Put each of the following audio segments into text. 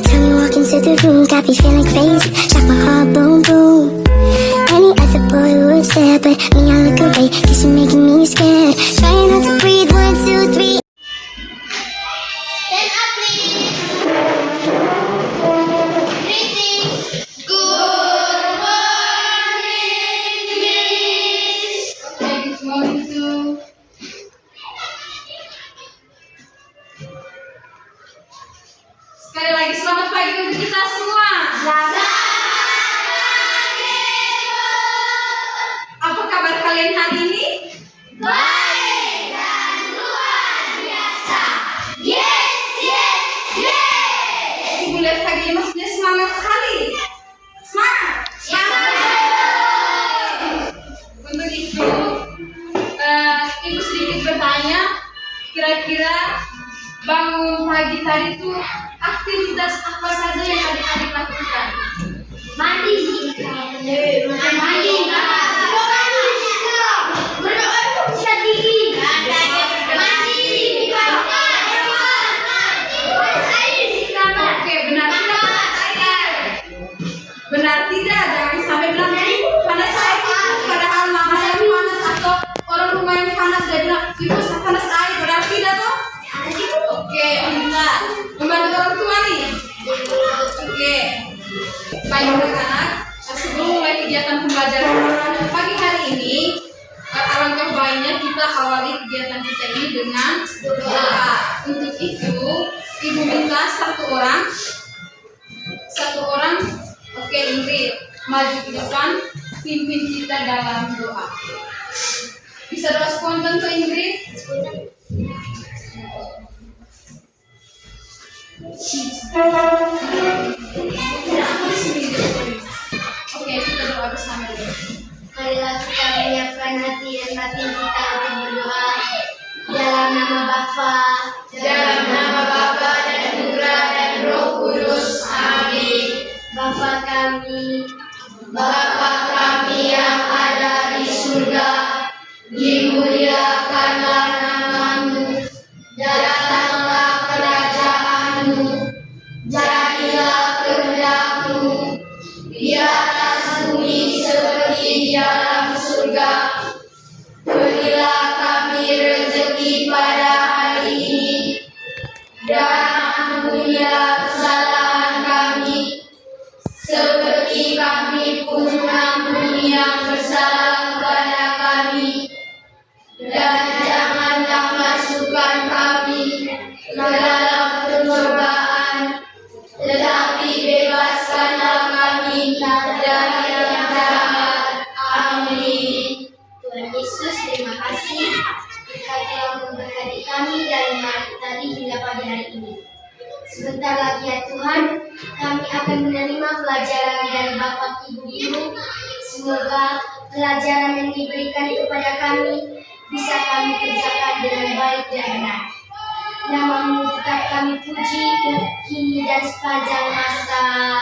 Every time you walk into the room, got me feeling crazy. Shock my heart, boom, boom. Any other boy would stare, but me, I look away, cause you're making me scared. Trying not to breathe, 1, 2, 3. Stand up, please. Greetings. Good morning, Miss. Okay, good morning to sekali lagi selamat pagi untuk kita semua. Apa kabar kalian hari ini? Baik dan luar biasa. Yes, yes, yes. Ibu lihat pagi ini maksudnya semangat sekali. Semangat. Untuk itu, ibu sedikit bertanya, kira-kira bangun pagi tadi tuh aktivitas apa saja yang adik-adik lakukan? Mandi. Mandi. Berdoa untuk bisa tinggi. Mandi. Air di kamar. Oke, benar tidak? Benar tidak? Jangan sampai bilang panas air, padahal mama yang panas atau orang rumah yang panas dia bilang ibu panas air, benar tidak toh? Oke, kita membantu orang tua nih. Oke, baik anak-anak. Sebelum mulai kegiatan pembelajaran pagi hari ini, alangkah baiknya kita awali kegiatan kita ini dengan doa. Untuk itu, ibu minta satu orang. Oke, Ingrid, maju ke depan, pimpin kita dalam doa. Bisa doa spontan tuh Ingrid? Oke, kita doa bersama dulu. Marilah kita menyiapkan hati dan batin kita untuk berdoa. Dalam nama Bapa, Dalam nama Bapa dan Putra dan Roh Kudus. Amin. Bapa kami, Bapa kami yang ada di surga, dimuliakanlah namamu, datanglah kerajaanmu, jadilah kehendakmu di atas bumi seperti di dalam surga. Berilah kami rezeki pada hari ini, dan ampunilah kesalahan kami, seperti kami pun mengampuni yang bersalah kepada kami. Dan janganlah masukkan kami ke dalam pencobaan, tetapi bebaskanlah kami dari yang jahat. Amin. Tuhan Yesus, terima kasih Engkau telah memberkati kami dari malam tadi hingga pagi hari ini. Sebentar lagi ya Tuhan, kami akan menerima pelajaran dari Bapak Ibu Guru. Semoga pelajaran yang diberikan kepada kami bisa kami kerjakan dengan baik dan benar. Namamu tetap kami puji, kini dan sepanjang masa.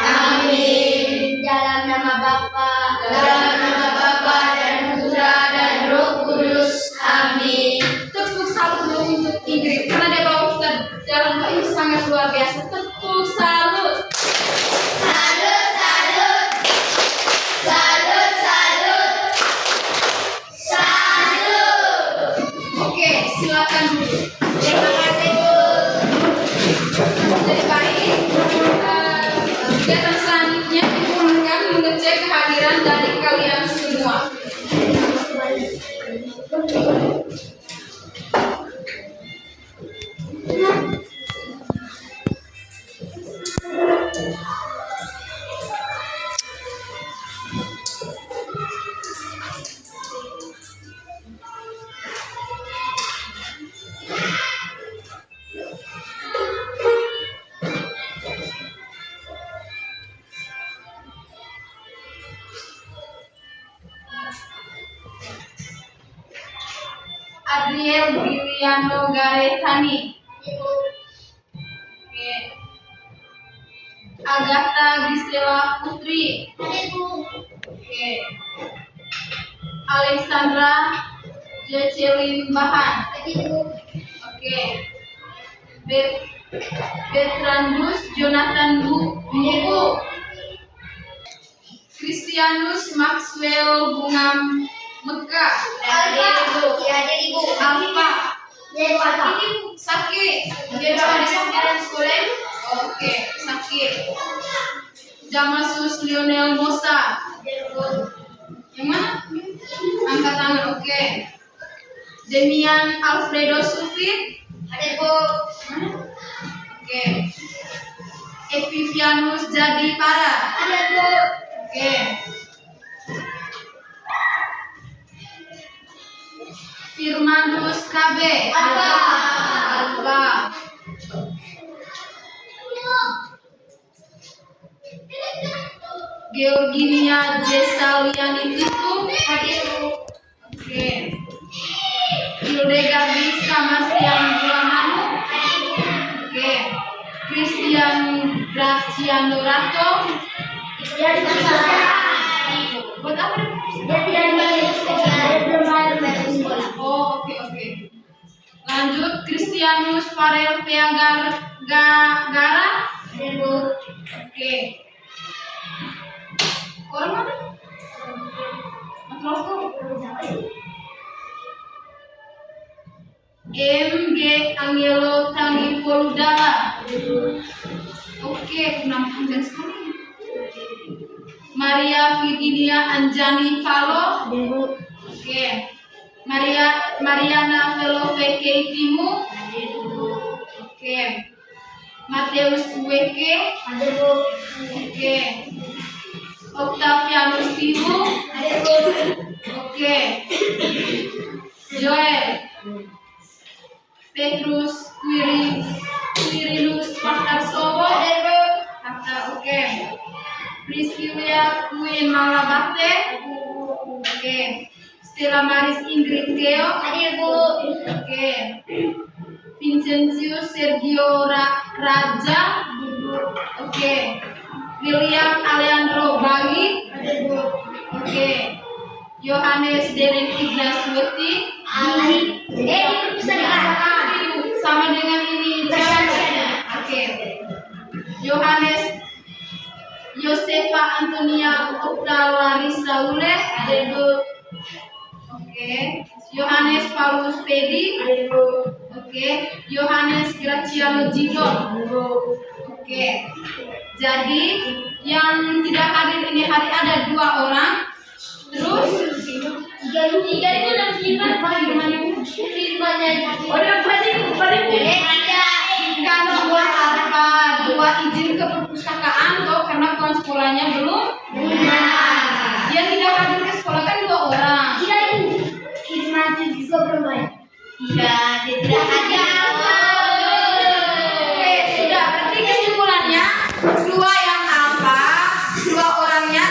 Amin. Dalam nama Bapa, Dalam nama Bapa dan Putra dan Roh Kudus. Amin. Tepuk salut untuk Ingrid karena dia bawa kita dalam doa ini sangat luar biasa. Tepuk salut. salut, salut, salut, salut, salut. Oke, silakan dulu. Terima kasih Bu. Jadi baik. Kegiatan selanjutnya ibu akan mengecek kehadiran dari kalian semua. Adriel Briliano Garetani. Oke. Agatha Gisela Putri. Oke. Alexandra Jecelin Bahan. Oke. Bertrandus Jonathan Buku. Christianus Maxwell Bunga Meka. Alfa. Sakit. Oke, sakit. Damasus Lionel Mosa. Yang mana? Angkat tangan, oke. Demian Alfredo Sufit. Oke. Epivianus Jadi Para. Oke. Firmanus KB. Alba. Georginia Jesaliani Titu. Oke. Hildega Biska Marsian Bulamanu. Oke. Christian Graciano Rato. Buat apa? Oh, oke. Lanjut Christianus Farel Gara. Oke. Orang mana? MG Angelo Tangi Poludara. Oke, nama panjang sekali. Maria Virginia Anjani Palo. Oke. Mariana Veloveke Timu. Oke. Mateus Weke. Oke. Octavianus Timu. Oke. Joel. Petrus Quirinus Pakarsowo. Oke. Priscilia Queen Malabate. Oke. Stella Maris Ingrid Theo. Oke. Vincentius Sergio Raja. Oke. William Alejandro Bagi. Oke. Yohanes Derek Ignatiuti. Sama dengan ini. Oke. Yohanes Josefa Antonia Octalarisa Ule. Oke. Yohanes Paulus Pedi. Oke. Yohanes Graciano Jidon. Oke. Jadi yang tidak hadir ini hari ada 2 orang. Terus 3 itu dan kalau buat apa 2 izin ke perpustakaan toh karena kawan sekolahnya belum yang tidak hadir ke sekolah kan 2 orang. juga belum bayar. Iya, dia tidak hadir. Oke, sudah. Berarti kesimpulannya 2 yang apa? 2 orangnya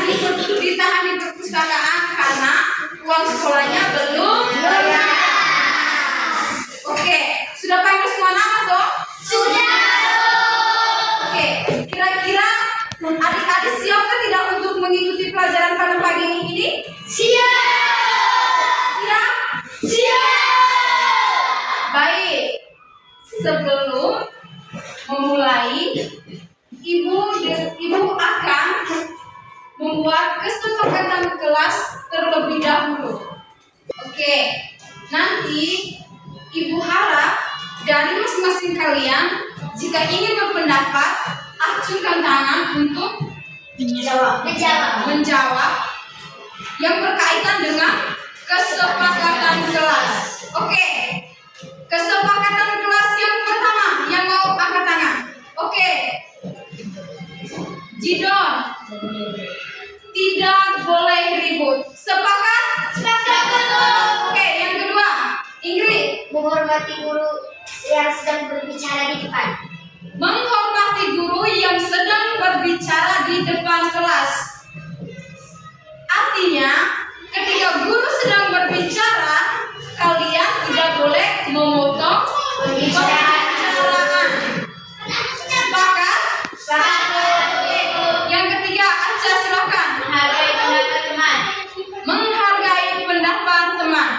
ditahan di perpustakaan karena uang sekolahnya belum bayar. Oke, sudah panggil semua nama toh? Sudah. Oke, kira-kira adik-adik siap kan tidak untuk mengikuti pelajaran pada pagi ini? Siap. Siap? Siap. Baik. Sebelum memulai, Ibu akan membuat kesepakatan kelas terlebih dahulu. Oke, nanti Ibu harap dari masing-masing kalian jika ingin berpendapat, acungkan tangan untuk menjawab yang berkaitan dengan kesepakatan kelas. Oke, kesepakatan kelas yang pertama yang mau angkat tangan. Oke, Jidon, tidak boleh ribut. Sepakat? Sepakat. Oke, yang kedua, Ingrid, Menghormati guru yang sedang berbicara di depan. menghormati guru yang sedang berbicara di depan kelas. Artinya, ketika guru sedang berbicara, kalian tidak boleh memotong pembicaraan. Sepakat? Sepakat. Yang ketiga, Aca silakan. Menghargai pendapat teman. Menghargai pendapat teman.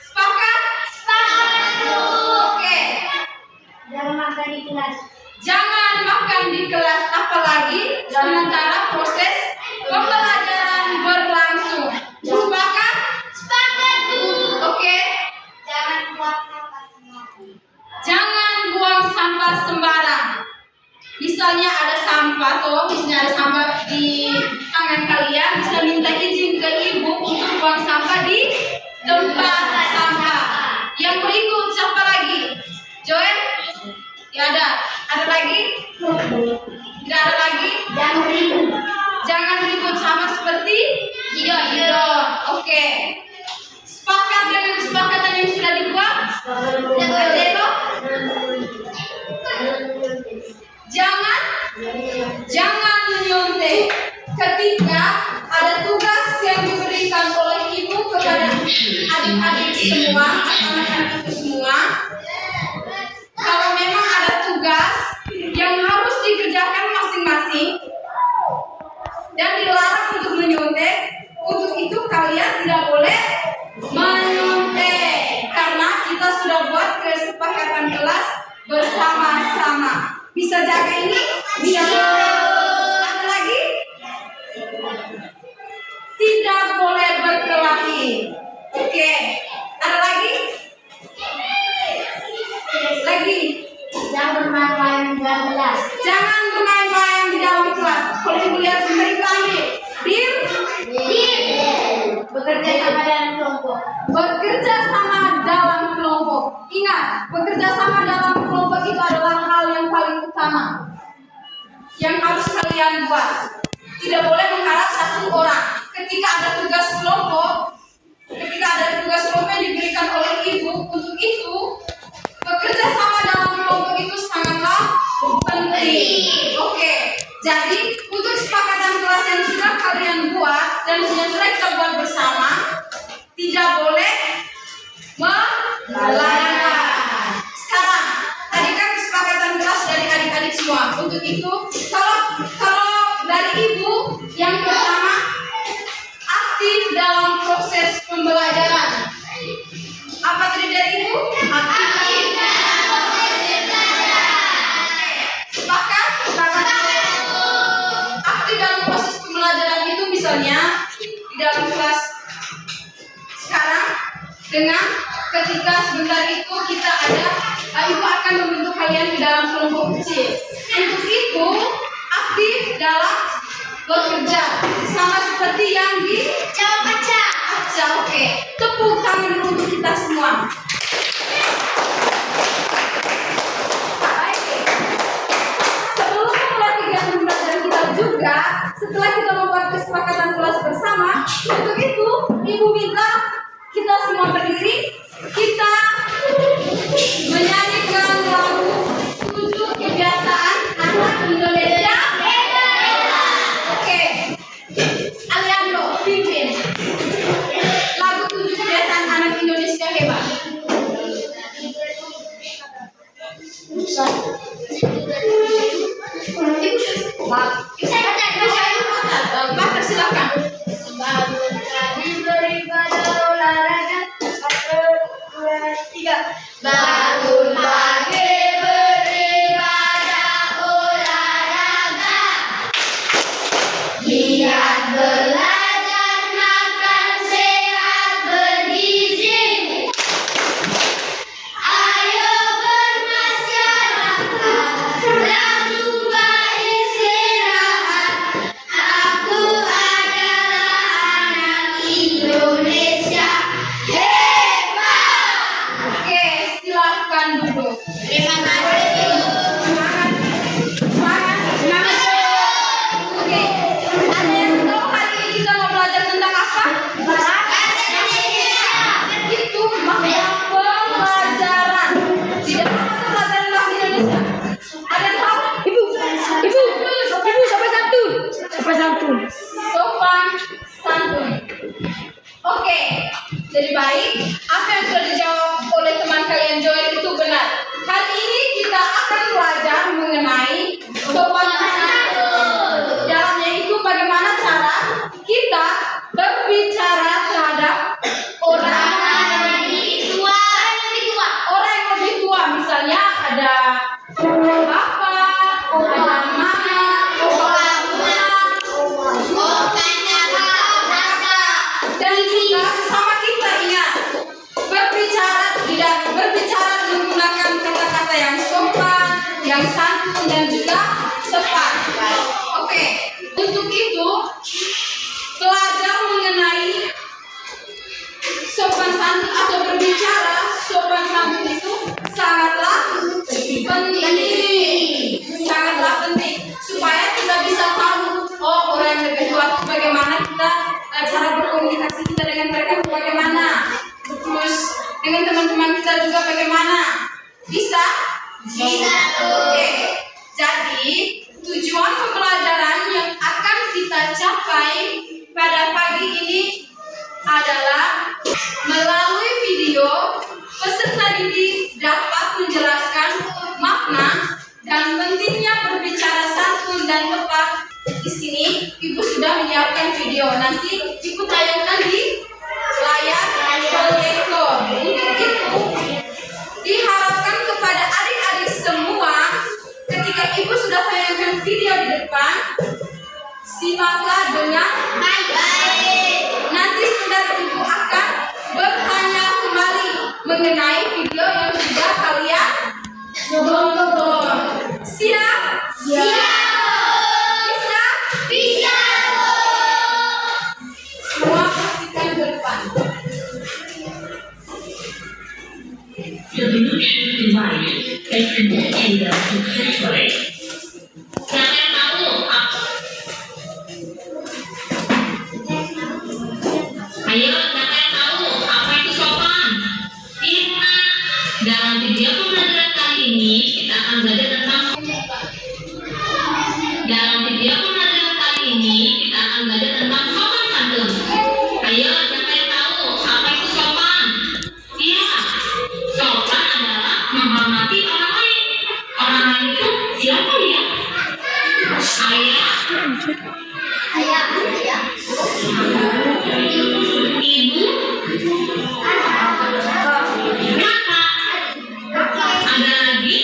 Sepakat? Sepakat. Oke. Jangan makan di kelas. lagi sementara proses pembelajaran berlangsung. Sepakat? Sepakat, Bu. Oke. Jangan buang sampah sembarang. Misalnya ada sampah misalnya ada sampah di tangan kalian, bisa minta izin ke ibu untuk buang sampah di tempat sampah. Yang berikut siapa lagi? Joel? Tidak ada. Ada lagi? Tidak ada lagi? Jangan ribut sama seperti Gideon. Oke. Sepakat dengan kesepakatan yang sudah dibuat? Ajelo? Jangan menyontek ketika ada tugas yang diberikan oleh ibu kepada adik-adik semua atau anak-anak itu semua. Kalau memang ada tugas yang harus dikerjakan masing-masing dan dilarang untuk menyontek, untuk itu kalian tidak boleh menyontek karena kita sudah buat kesepakatan kelas bersama-sama. Bisa jaga ini? Bisa. Ada lagi? Tidak boleh berkelahi. Oke. Ada lagi? Lagi. Jangan bermain-main di dalam kelas. Jangan bermain-main di dalam kelas. Kalau ibu lihat sendiri kami, Bekerja sama dalam kelompok. bekerja sama dalam kelompok. Ingat, bekerja sama dalam kelompok itu adalah hal yang paling utama yang harus kalian buat. Tidak boleh mengharap satu orang. Ketika ada tugas kelompok yang diberikan oleh ibu, untuk itu bekerja sama dalam kelompok itu sangatlah penting. Oke. Jadi untuk kesepakatan kelas yang sudah kalian buat dan yang sudah kita buat bersama, tidak boleh melanggar. Sekarang, tadi kan kesepakatan kelas dari adik-adik semua. Untuk itu, kalau dari ibu yang pertama aktif dalam proses pembelajaran. Apa tadi dari ibu? Aktif dalam proses pembelajaran. Sepakat? Aktif dalam proses pembelajaran itu misalnya di dalam kelas sekarang dengan ketika sebentar itu kita ada ibu akan membentuk kalian di dalam kelompok kecil. Untuk itu aktif dalam bekerja sama seperti yang di Jawab baca. Oke. Tepuk tangan dulu untuk kita semua. Baik. Sebelum memulai kegiatan pembelajaran kita juga, setelah kita membuat kesepakatan kelas bersama, untuk itu ibu minta kita semua berdiri, kita menyanyikan lagu 7 kebiasaan anak Indonesia. Oke, Aliando pimpin lagu 7 kebiasaan anak Indonesia hebat. Bakar silakan. Bangun pagi beribadah olahraga. 1, 2, 3. Bangun pagi beribadah olahraga. Giat belajar makan sehat bergizi. Ayo bermasyarakat, langsung beristirahat. Aku adalah anak Indonesia hebat. Oke, silakan duduk. Terima kasih. Semangat. Oke, ada yang tahu hari ini kita mau belajar tentang apa? Bahasa Indonesia. Itu bahasa pelajaran. Tidak apa pelajaran bahasa Indonesia. Ada yang tahu? Ibu, sopan santun. Sopan santun. Sopan santun. Oke, jadi baik. Apa yang sudah dijawab oleh teman kalian Joel itu benar. Hari ini kita akan belajar mengenai sopan santun. Dalamnya itu bagaimana cara kita berbicara terhadap orang yang lebih tua. Orang yang lebih tua, misalnya ada bapak, ada mama, dan juga tepat. Oke, untuk itu belajar mengenai sopan santun atau berbicara sopan santun itu sangatlah penting supaya kita bisa tahu orang yang lebih tua itu bagaimana kita cara berkomunikasi kita dengan mereka itu bagaimana, terus dengan teman-teman kita juga bagaimana. Bisa? Oke. Jadi tujuan pembelajaran yang akan kita capai pada pagi ini adalah melalui video peserta didik dapat menjelaskan makna dan pentingnya berbicara santun dan tepat. Di sini Ibu sudah menyiapkan video, nanti Ibu tayangkan di layar proyektor. Untuk itu diharapkan kepada adik-adik semua, ketika Ibu sudah tayangkan video di depan, simaklah dengan baik-baik. Nanti saudara Ibu akan bertanya kembali mengenai video yang sudah kalian tonton. Siap? Bisa? Semua perhatikan ke depan. Solution device exit area successfully. Saya tahu ayo saya tahu apa itu sopan. Iya, dalam video pembelajaran kali ini kita akan belajar tentang sopan santun. Ayo siapa yang tahu apa itu sopan? Iya, sopan adalah menghormati orang lain. Orang lain itu siapa ya? Ayah, ibu, kakak, ada lagi?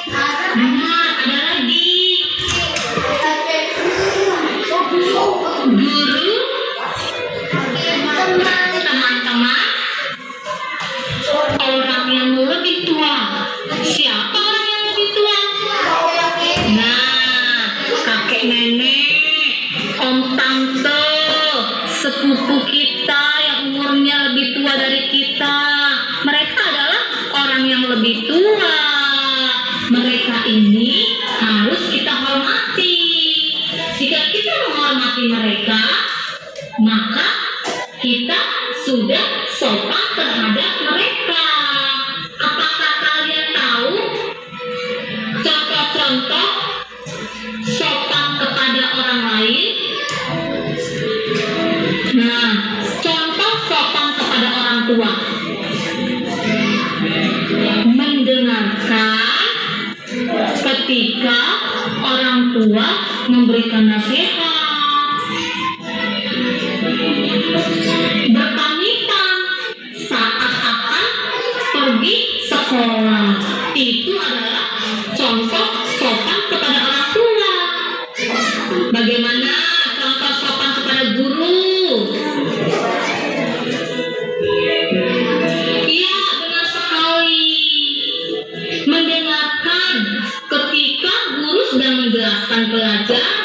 Nah, ada lagi. Guru, teman-teman, orang yang lebih tua. Siapa orang yang lebih tua? Nah, kakek nenek, om tante, sepupu kita yang umurnya lebih tua dari kita. Mereka adalah orang yang lebih tua. Mereka ini harus kita hormati. Jika kita menghormati mereka, maka kita sudah sopan terhadap mereka. Apakah kalian tahu contoh-contoh sopan kepada orang lain? Nah, contoh sopan kepada orang tua: mendengarkan ketika orang tua memberikan nasihat, berpamitan saat akan pergi sekolah. Itu adalah contoh sopan kepada orang tua. Bagaimana contoh sopan kepada guru? Iya, benar sekali. Mendengarkan ketika guru sedang menjelaskan pelajaran.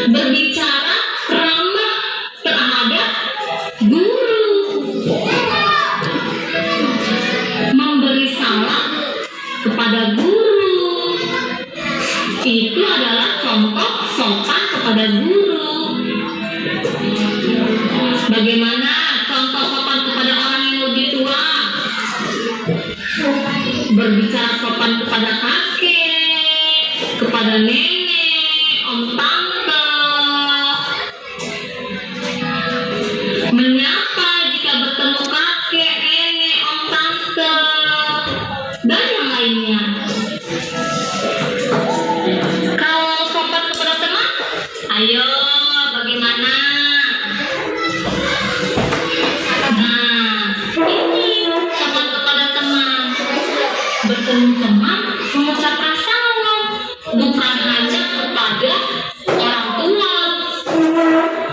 Berbicara ramah terhadap guru. Memberi salam kepada guru. Itu adalah contoh sopan kepada guru. Bagaimana contoh sopan kepada orang yang lebih tua? Berbicara sopan kepada kakek, kepada nenek, om tante. Menyapa jika bertemu kakek, nenek, om tante, dan yang lainnya. Kalau sopan kepada teman, ayo bagaimana? Nah, ini sopan kepada teman. Bertemu teman mengucapkan salam, bukan hanya kepada orang tua,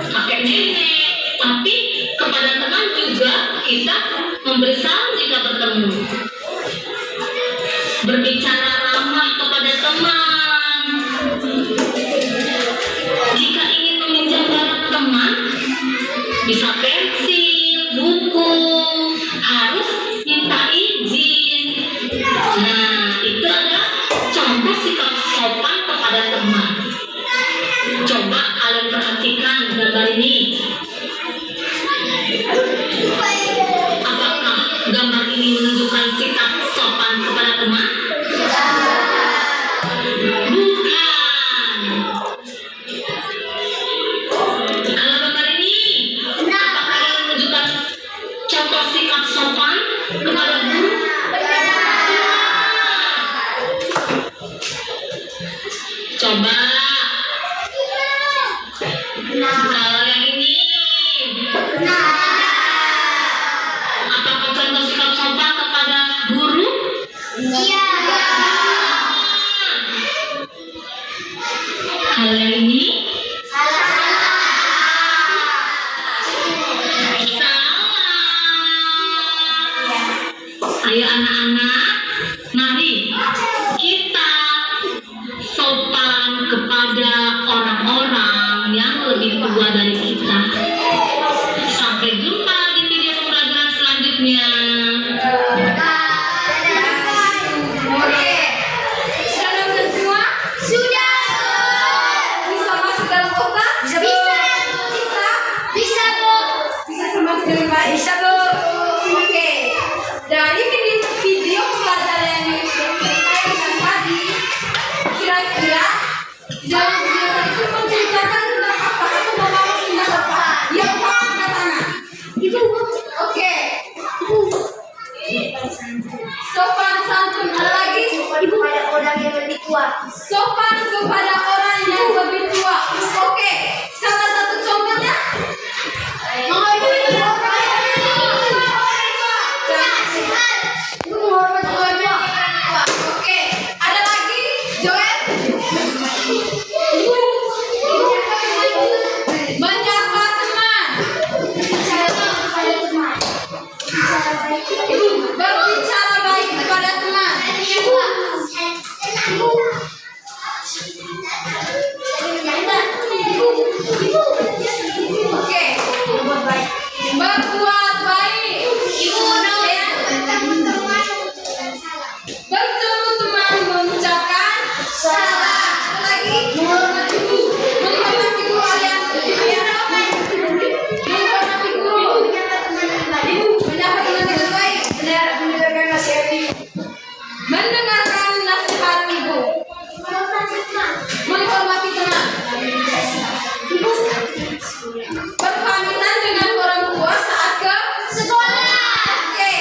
kakek nenek, tapi kepada teman juga kita memberi salam jika bertemu. berbicara ramah kepada teman. Jika ingin meminjam barang teman, bisa pensil, buku, harus minta izin. Nah, itu adalah contoh sikap sopan kepada teman. Coba kalian perhatikan gambar ini. Apakah gambar ini menunjukkan sikap sopan kepada teman? Bukan. Kalau gambar ini, apakah ini menunjukkan contoh sikap sopan kepada guru? Coba. Kalau yang ini, apakah contoh sikap sopan kepada guru? Iya. Kalau yang ini, Salah. salah. Ayo anak-anak, mari kita sopan kepada orang-orang yang lebih tua dari kita. Sampai jumpa di video pembelajaran selanjutnya. Oke. Sudah nonton semua? Sudah. Bisa masuk dalam kotak? Bisa. Bisa? Bisa, Bu. Bisa termasuk dengan baik? Bisa, Bu. Oke. Dari video pembelajaran yang sudah kita sampaikan tadi, kira-kira dalam video itu menceritakan tentang apa? Aku mau ngomong tentang apa? Yang pertama angkat tangan. Ibu. Oke. Sopan santun. Ada lagi? Ibu pada orang yang lebih tua. Sopan kepada orang yang lebih tua. Oke. Salah satu contohnya. Oke. Ada lagi? Joel? Menyapa teman. Berbicara baik kepada teman. Oke. Berbuat baik. Bertemu teman mengucapkan salah. Ada lagi? Menghormati guru. Menghormati guru alias menghormati guru. Menyapa teman dengan baik. Mendengarkan nasihat ibu. Mendengarkan nasihat ibu. Menghormati teman. Berpamitan dengan orang tua saat ke sekolah. Oke,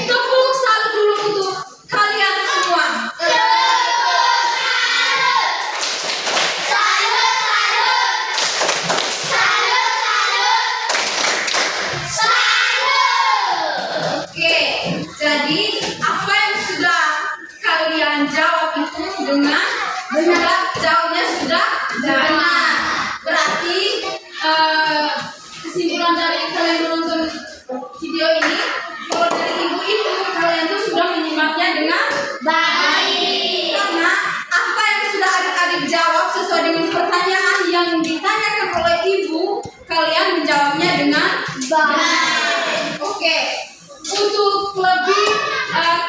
tepuk salut dulu untuk kalian semua. Oke, jadi apa yang sudah kalian jawab itu dengan benar, jawabnya sudah benar. Berarti kesimpulan dari kalian menonton video ini, kalau dari ibu itu kalian tuh sudah menyimaknya dengan baik. Karena apa yang sudah adik-adik jawab sesuai dengan pertanyaan yang ditanyakan oleh ibu, kalian menjawabnya dengan baik. Oke, untuk lebih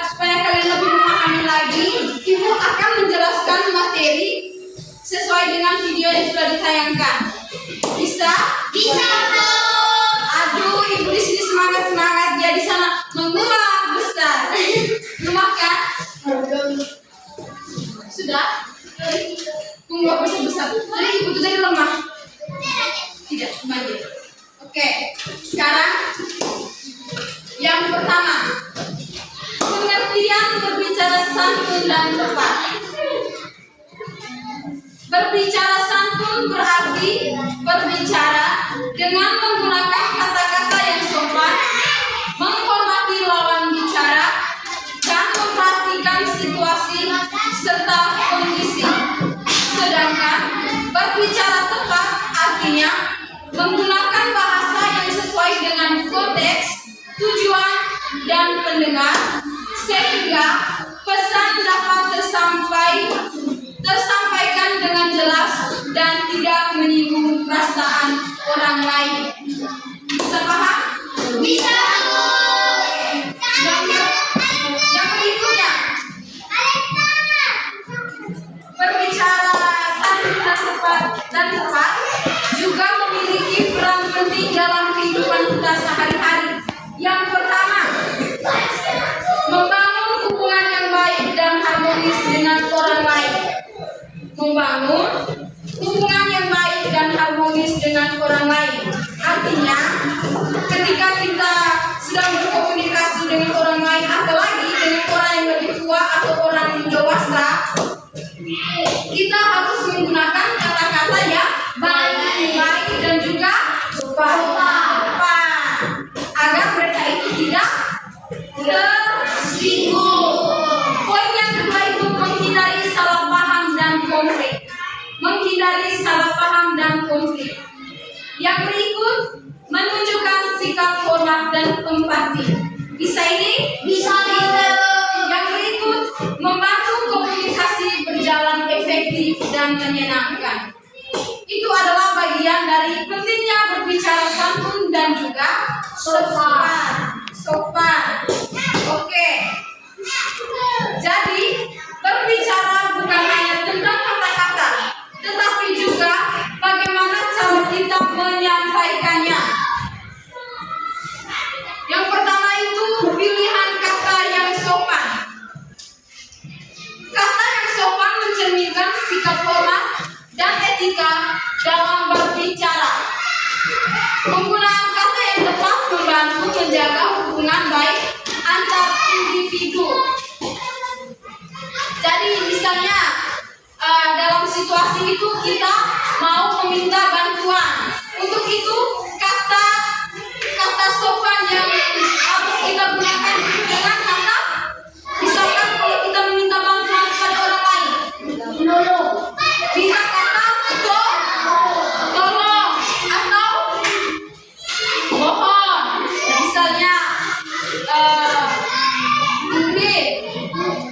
supaya kalian lebih memahami lagi, ibu akan menjelaskan materi sesuai dengan video yang sudah ditayangkan. Bisa? Bisa, Bu. Aduh, ibu di sini semangat dia di sana mengulang besar. Lemah kan? Sudah? Mengulang besar. Jadi ibu itu jadi lemah. Tidak, maju. Oke, sekarang yang pertama, pengertian berbicara santun dan tepat. Berbicara santun berarti berbicara dengan menggunakan kata-kata yang sopan, menghormati lawan bicara, dan memperhatikan situasi serta kondisi. Sedangkan berbicara tepat artinya menggunakan bahasa yang sesuai dengan konteks, tujuan, dan pendengar, sehingga pesan dapat dan tepat juga memiliki peran penting dalam kehidupan kita sehari-hari. Yang pertama, membangun hubungan yang baik dan harmonis dengan orang lain. Membangun hubungan yang baik dan harmonis dengan orang lain. Artinya, ketika kita sedang berkomunikasi dengan orang lain, apalagi dengan orang yang lebih tua atau orang yang dewasa, kita harus menggunakan kata-kata yang baik dan juga sopan, agar mereka itu tidak tersinggung. Poin yang kedua itu menghindari salah paham dan konflik. Menghindari salah paham dan konflik. Yang berikut, menunjukkan sikap hormat dan empati. Bisa ini? Bisa. Yang berikut, membantu komunikasi berjalan efektif dan menyenangkan. Itu adalah bagian dari pentingnya berbicara santun dan juga sopan. Oke. Jadi, berbicara bukan hanya tentang kata-kata, tetapi juga bagaimana cara kita menyampaikannya. Yang pertama itu pilihan kata yang sopan. Kata yang sopan mencerminkan sikap hormat dan etika dalam berbicara. Penggunaan kata yang tepat membantu menjaga hubungan baik antar individu. Jadi misalnya dalam situasi itu kita mau meminta bantuan. Untuk itu kata sopan yang harus kita gunakan itu dengan kata, misalkan kalau kita meminta bantuan kepada orang lain, kita kata tolong atau mohon. Misalnya Ingrid,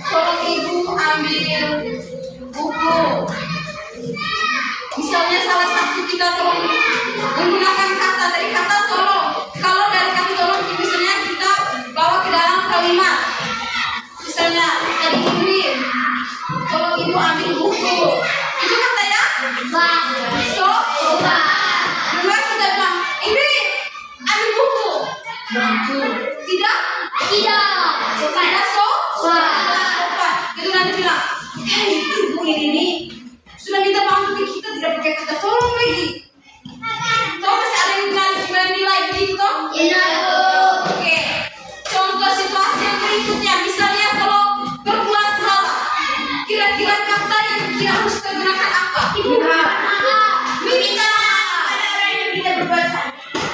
tolong ibu ambil buku. Misalnya salah satu kita tolong menggunakan kata dari kata tolong. Kalau dari kata tolong misalnya kita bawa ke dalam kalimat. Misalnya dari Ingrid, tolong ibu ambil buku. Itu kata ya? Sopan. Dua kita bilang, Ingrid, ambil buku. Tidak? Sopan. Sopan. Itu nanti bilang, hei ibu ini sudah minta bantu ke kita, tidak pakai kata tolong lagi. Tahu masih ada yang menilai begitu toh? Iya. Oke. Contoh situasi yang berikutnya, misalnya kalau berbuat salah, kira-kira kata yang kita harus kita gunakan apa?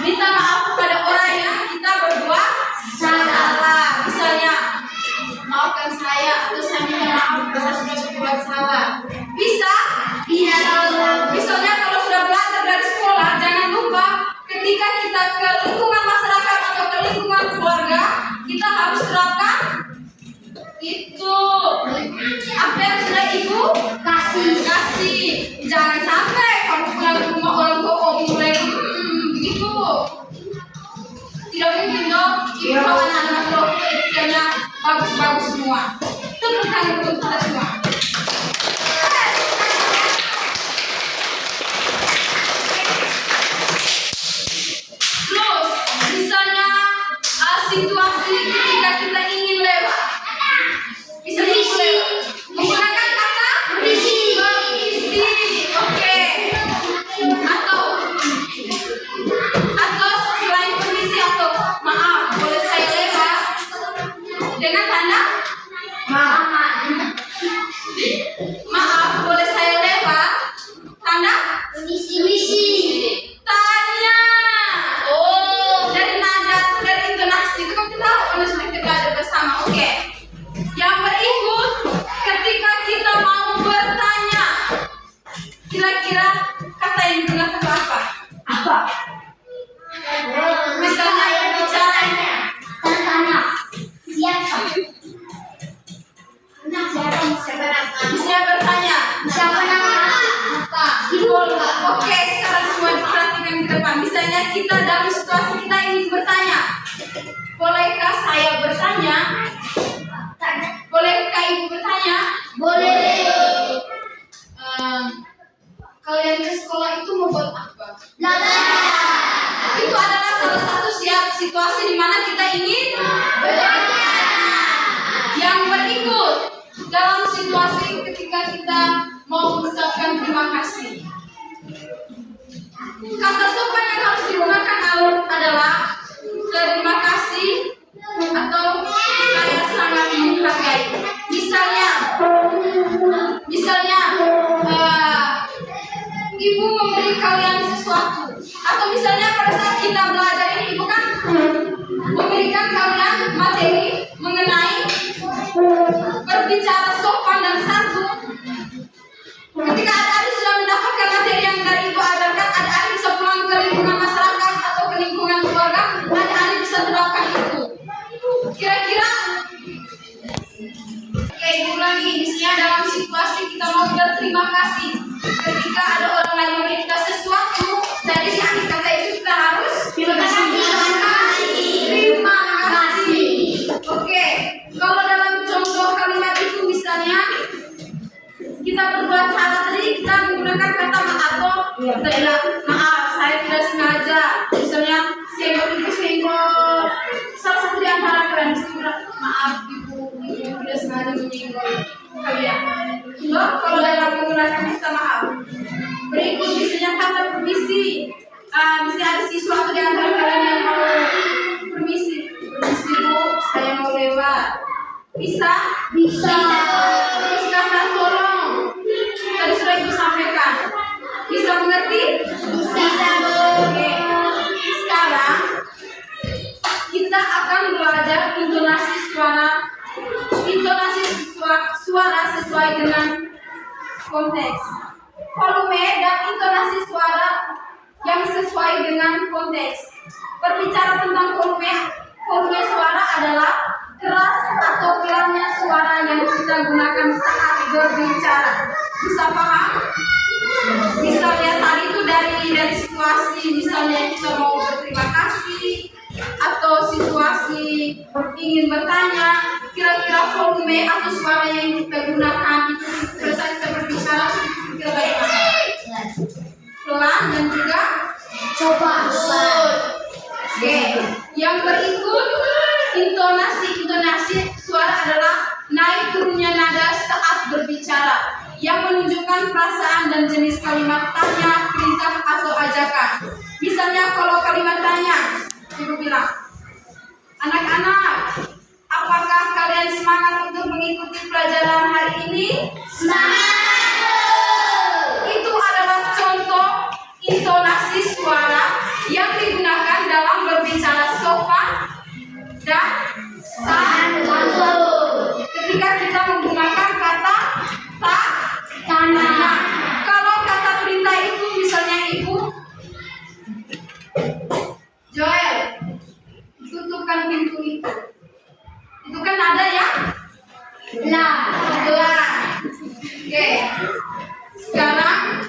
Minta maaf kepada orang yang kita berbuat salah. Misalnya, maafkan saya atau saya minta maaf karena sudah berbuat salah. Bisa? Iya. Misalnya kalau sudah belajar dari sekolah, jangan lupa ketika kita ke lingkungan masyarakat atau ke lingkungan keluarga, kita harus terapkan itu. Apa yang sudah ibu kasih. Jangan sampai kamu pulang ke rumah orang tua mulai begitu. Tidak mungkin dong. Ibu kalau anak-anak lo etikanya bagus-bagus semua. Tepuk tangan untuk kita semua. Terus, misalnya situasi ketika kita ingin lewat. Misalnya menggunakan kata berisi. Oke. Atau selain permisi atau maaf, boleh saya lewat dengan tanda maaf, boleh saya lewat tanda misi. Tanya. Dari nada, dari intonasi itu kan kita tahu sudah kita ada bersama. Oke. Yang berikut, ketika kita mau bertanya, kira-kira kata yang digunakan apa? Misalnya yang bicaranya tanya siapa? Misalnya bertanya siapa nama? Oke, sekarang semua diperhatikan di depan. Misalnya kita dalam situasi kita ingin bertanya, bolehkah saya bertanya? Bolehkah ibu bertanya? Boleh. Kalian ke sekolah situasi ketika kita mau mengucapkan terima kasih. Kata sopan yang harus digunakan adalah terima kasih atau saya sangat menghargai. Misalnya, ibu memberi kalian sesuatu, atau misalnya pada saat kita belajar ini, ibu kan memberikan kalian materi mengenai berbicara sopan dan santun. Ketika adik-adik sudah mendapatkan materi yang dari ibu ajarkan, adik-adik bisa pulang ke lingkungan masyarakat atau ke lingkungan keluarga, adik-adik bisa terapkan itu. Kira-kira, ibu lagi misalnya dalam situasi kita mau berterima kasih ketika ada orang lain memberi kita sesuatu, jadi di akhir kata itu kita harus terima kasih. Oke, kalau dalam contoh kalimat itu misalnya kita berbuat salah tadi, kita menggunakan kata maaf atau kita bilang maaf, saya tidak sengaja. Misalnya senggol salah satu di antara kalian bilang maaf ibu tidak sengaja menyinggol kalian. Kalau dalam menggunakan kata maaf, berikut misalnya kata permisi. Misalnya ada siswa atau di antara kalian yang mau permisi bu, saya mau lewat. Bisa. Terus kata tolong, tadi sudah ibu sampaikan. Bisa mengerti? Bisa bu. Oke. Sekarang kita akan belajar intonasi suara sesuai dengan konteks. Volume dan intonasi suara yang sesuai dengan konteks. Berbicara tentang volume suara adalah keras atau pelannya suara yang kita gunakan saat berbicara. Bisa paham? Misalnya tadi itu dari situasi, misalnya kita mau berterima kasih atau situasi ingin bertanya, kira-kira volume atau suara yang kita gunakan itu pada saat kita berbicara kira bagaimana? Pelan dan juga coba. Oke, yang berikut intonasi suara adalah naik turunnya nada saat berbicara yang menunjukkan perasaan dan jenis kalimat tanya, perintah atau ajakan. Misalnya kalau kalimat tanya, ibu bilang, anak-anak, apakah kalian semangat untuk mengikuti pelajaran hari ini? Semangat! Itu adalah contoh intonasi suara yang digunakan dalam berbicara sopan dan santun. Ketika kita menggunakan kata tanah. Kalau kata perintah itu misalnya ibu, Joel, tutupkan pintu itu. Itu kan ada ya? Lah. Oke. Sekarang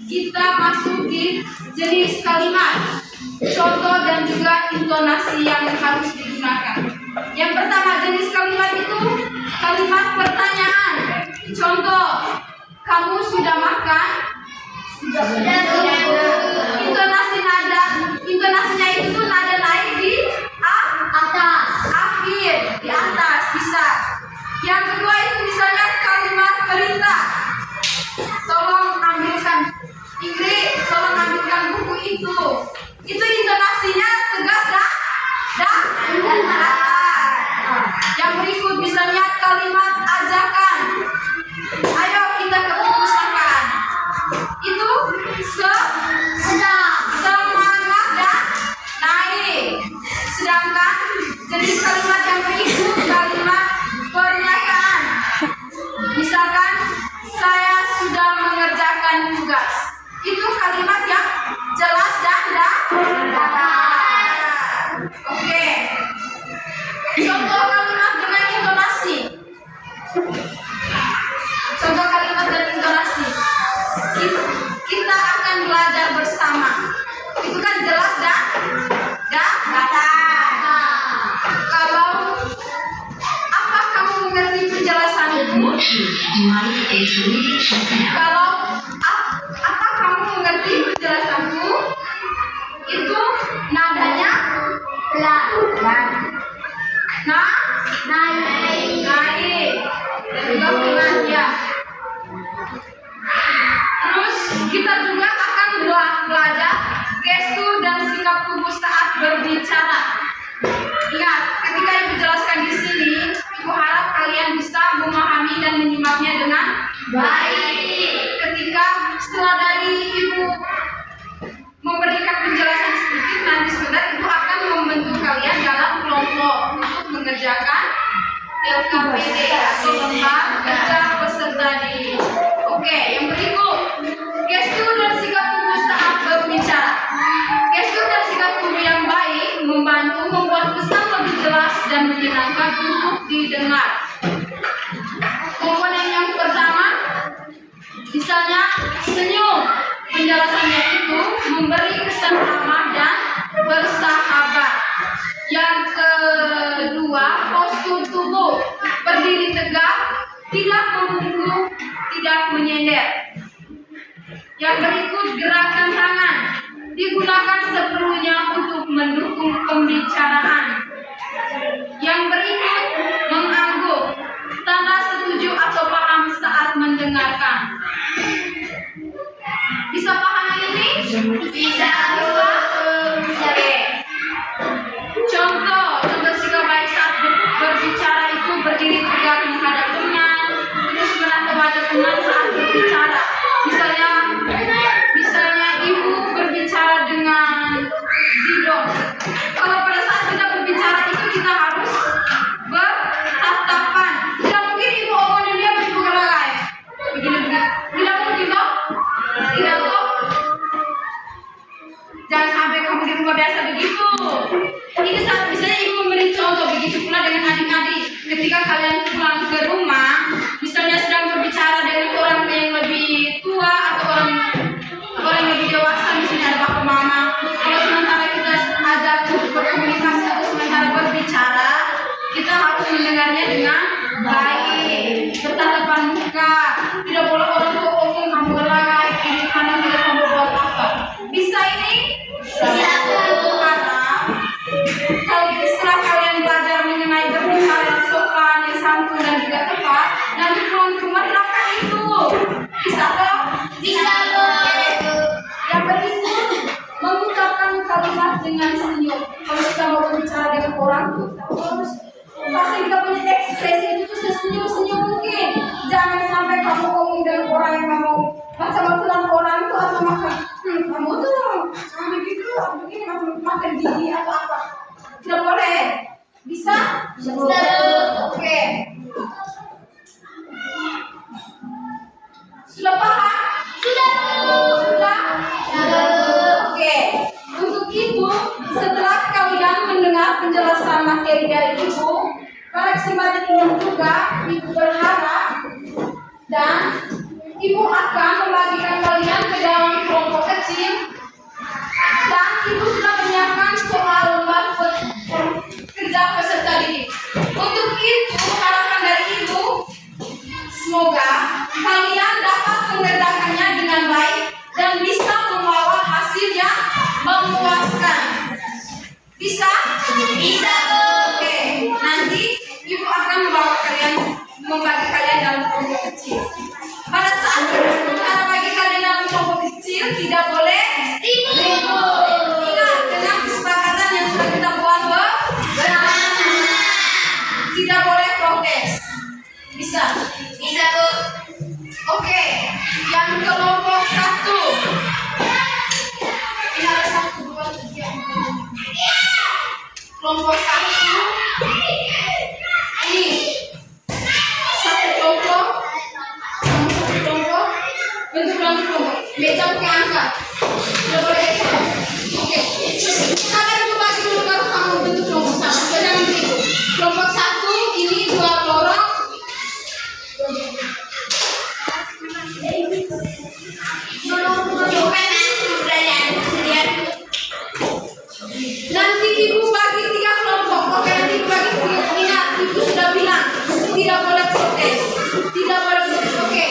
kita masuki jenis kalimat, contoh dan juga intonasi yang harus digunakan. Yang pertama jenis kalimat itu kalimat pertanyaan. Contoh, kamu sudah makan? Sudah. Intonasinya itu nada naik di atas, akhir di atas bisa. Yang kedua itu misalnya kalimat perintah. Tolong ambilkan, Ingrid, tolong ambilkan buku itu. Itu intonasinya tegas dah. Yang berikut misalnya kalimat ajakan. Ayo kita ke perpustakaan. Itu semangat dan naik. Sedangkan jenis kalimat yang berikut kalimat pernyataan. Misalkan saya sudah mengerjakan tugas. Itu kalimat yang jelas dan Oke. Contoh kalimat dengan intonasi. Contoh kalimat dan intonasi. Kita akan belajar bersama. Itu kan jelas dan Kalau apa kamu mengerti penjelasanku? Kalau apa kamu mengerti penjelasanku? Itu nadanya pelan. Naik. dan juga pernah ya. Terus kita juga akan belajar gestur dan sikap tubuh saat berbicara. Ingat, ketika Ibu jelaskan di sini, Ibu harap kalian bisa memahami dan menyimaknya dengan baik. Ketika setelah dari Ibu memberikan penjelasan sedikit, nanti sebentar Ibu akan membentuk kalian dalam kelompok untuk mengerjakan LKPD atau lembar kerja peserta didik. Oke, yang berikut, gestur dan sikap tubuh saat berbicara. Gestur dan sikap tubuh yang baik membantu membuat pesan lebih jelas dan menyenangkan untuk didengar. Komponen yang pertama, misalnya senyum. Penjelasannya itu memberi kesan ramah dan bersahabat. Yang kedua, postur tubuh. Berdiri tegak, tidak membungkuk, tidak menyender. Yang berikut, gerakan tangan. Digunakan seperlunya untuk mendukung pembicaraan. Yang berikut, mengangguk. Tanda setuju atau paham saat mendengarkan. Bisa paham ini? Bisa. Oke. Contoh sikap baik saat berbicara itu berdiri tegak menghadap teman, terus menatap wajah teman saat berbicara. Misalnya Ibu berbicara dengan Zidong. Kalau pada saat kita berbicara itu kita harus bertatapan. Tidak mungkin Ibu omongin dia Ibu gelagai. Begini. Tidak mungkin toh? Tidak toh? Jangan sampai kamu di rumah biasa begitu. Ini saat misalnya Ibu memberi contoh, begitu pula dengan adik-adik. Ketika kalian pulang ke rumah, misalnya sedang berbicara dengan orang yang lebih tua atau orang yang lebih dewasa, misalnya ada bapak mama. Kalau sementara kita ajak berkomunikasi atau sementara berbicara, kita harus mendengarnya dengan baik, bertatapan muka. Tidak boleh orang tua omong kamu berlagai, kiri kanan tidak kamu buat apa. Bisa ini? Bisa. Kalau setelah kalian belajar mengenai berbicara yang sopan, yang santun dan juga tepat, nanti pulang ke rumah terapkan itu. Bisa toh? Bisa toh. Yang berikut, mengucapkan kalimat dengan senyum. Kalau kita mau berbicara dengan orang tuh, pasti kita punya ekspresi itu tuh sesenyum-senyum mungkin. Jangan sampai kamu ngomong dengan orang yang kamu macam-macam orang itu atau makan. Kamu tuh sampai gitu, begini makan gigi atau apa? Tidak boleh. Bisa? Bisa. Oke. Sudah paham? Sudah. Oke. Untuk itu, setelah kalian mendengar penjelasan materi dari Ibu, koreksi materi juga Ibu berharap dan Ibu akan membagikan kalian ke dalam kelompok kecil dan Ibu sudah menyiapkan soal lembar kerja peserta didik. Untuk itu, harapan dari Ibu, semoga kalian dapat mengerjakannya dengan baik dan bisa membawa hasil yang memuaskan. Bisa? Bisa. Oke. Nanti Ibu akan membagi kalian dalam kelompok kecil. Pada saat cara bagi kalian dalam kelompok kecil tidak boleh ribut. Ingat dengan kesepakatan yang sudah kita buat bersama. Tidak boleh protes. Bisa? Bisa Bu. Oke. Yang kelompok 1. Ini ada 1, 2, 3, 4. Kelompok 1. Ini. Satu kelompok. Bentuk dalam kelompok. Meja pakai angka. Tidak boleh ekstra. Oke. Kalian coba bagi dulu baru kamu bentuk kelompok 1. Jangan begitu. Kelompok 1 ini 2 lorong. Nanti Ibu bagi 3 kelompok. Oke, nanti Ibu bagi 3. Ingat, Ibu sudah bilang tidak boleh protes. Tidak boleh protes. Oke.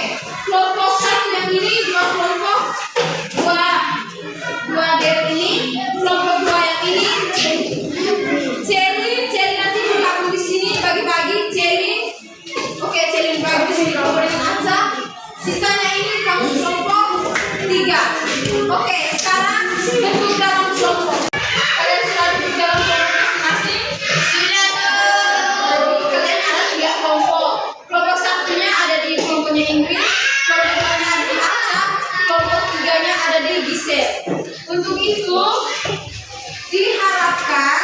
Kelompok 1 yang ini 2 kelompok. 2 deret ini. Kelompok 2 yang ini Inggris, kelompok 2-nya ada di Acap, kelompok 3-nya ada di Gisel. Untuk itu diharapkan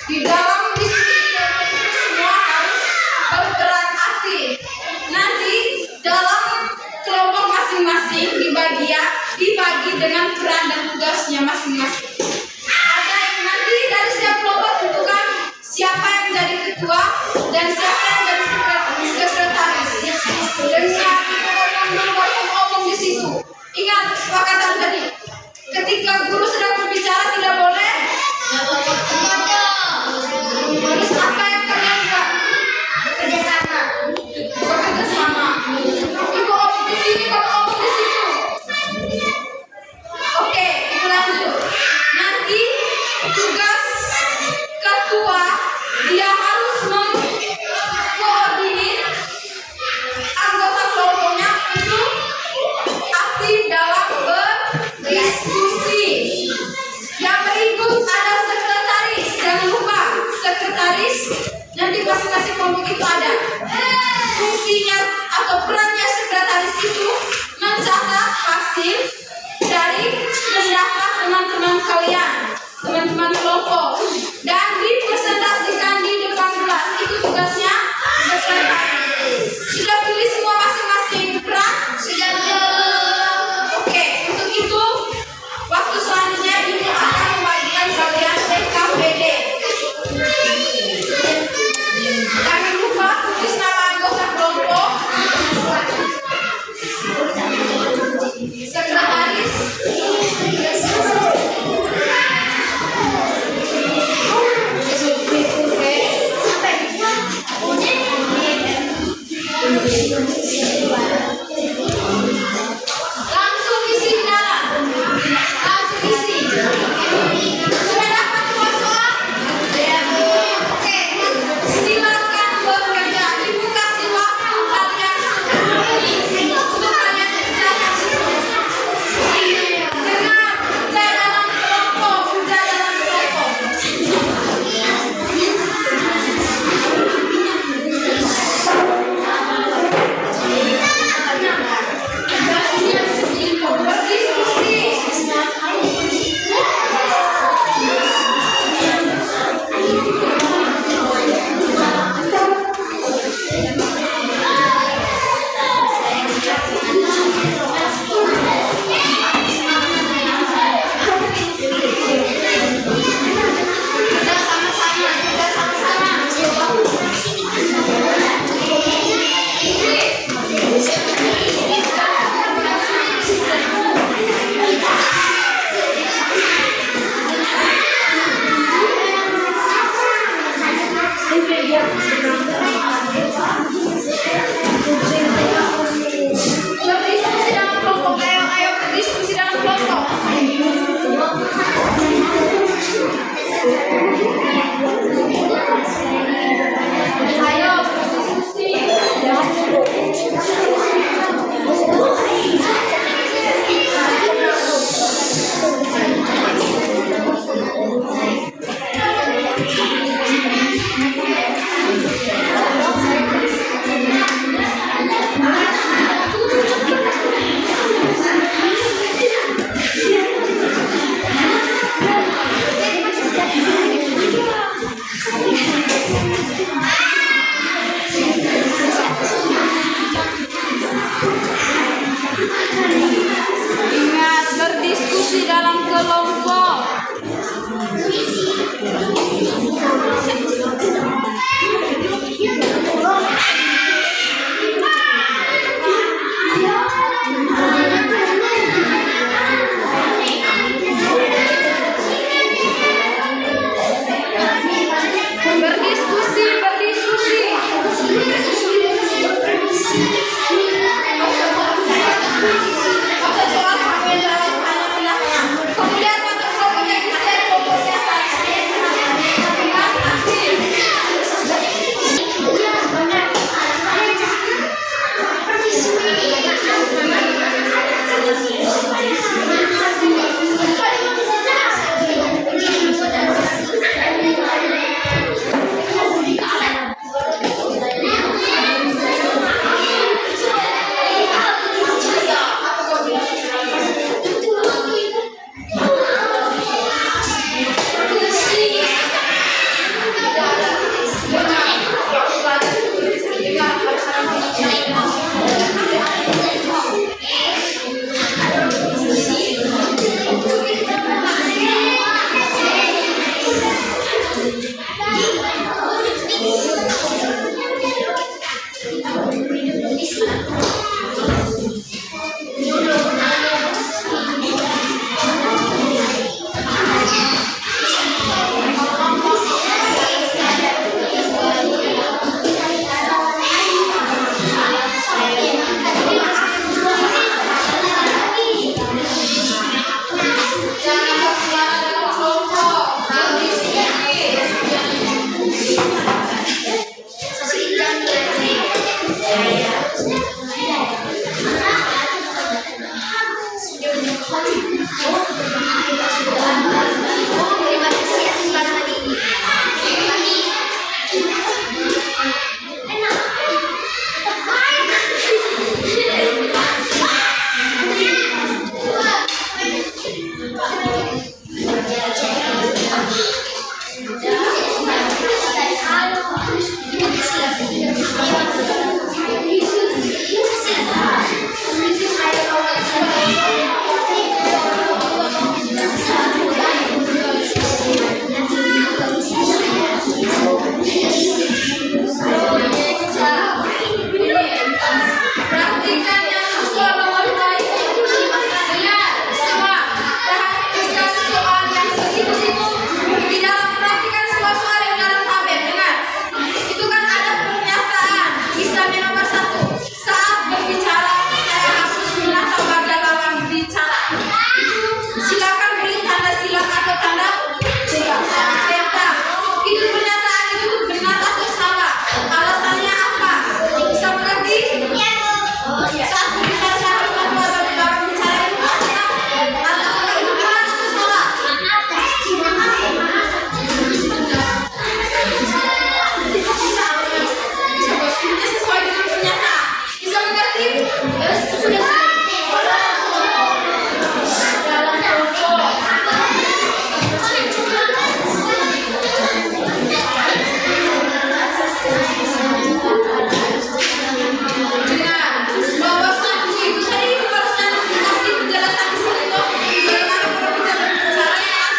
di dalam diskusi semua harus berperan aktif. Nanti dalam kelompok masing-masing dibagi dengan peran dan tugasnya masing-masing. Ada yang nanti dari setiap kelompok tentukan siapa yang jadi ketua dan siapa yang jadi sekretaris. Dengan ngomong di situ. Ingat kesepakatan tadi. Ketika guru sedang berbicara tidak boleh. Terus apa yang kalian buat? Bekerja sama. Ibu ngomong di sini, kamu ngomong di situ. Oke, kita lanjut. Nanti tugas ketua dia harus mengkoordinir anggota kelompoknya untuk aktif dalam berdiskusi. Yang berikut ada sekretaris. Jangan lupa sekretaris nanti masing-masing kelompok itu ada. Fungsinya atau perannya sekretaris itu mencatat hasil dari pendapat teman-teman kalian, teman-teman kelompok, dan dipresentasikan di depan kelas. Itu tugasnya sekretaris. Sudah pilih semua masing-masing peran? Sudah. Oke, untuk itu waktu selanjutnya ibu akan membagikan kalian TKPD. Jangan lupa tulis nama anggota kelompok, sekretaris, langsung isi di dalam. Langsung isi. Sudah dapat semua soal? Oke, silakan bekerja. Ibu kasih waktu kalian untuk kalian kerjakan. Dengar, kerja dalam kelompok, kerja dalam kelompok. Berdiskusi dalam kelompok. Ayo berdiskusi dalam kelompok. Ayo berdiskusi. Ingat berdiskusi dalam kelompok. Terima kasih atas makanan ini. Perhatikan yang sesuai nomor 2 itu. Dengar semua. Perhatikan soal yang segitu-gitu. Di dalam perhatikan semua soal yang dalam tabel. Dengar. Itu kan ada pernyataan. Misalnya nomor 1. Saat berbicara, saya harus menatap wajah lawan bicara. Silakan beri tanda silang atau tanda cetak. Itu pernyataan itu benar atau salah? Alasannya apa? Bisa mengerti? Saat berbicara saya harus menatap wajah lawan bicara itu apakah itu benar atau salah? Ini sesuai dengan pernyataan. Bisa mengerti? Sudah. Dalam kelompok. Dengar, nomor 1 itu tadi barusan dikasih penjelasan di sini tuh. Bagaimana kalau kita berbicara saat kita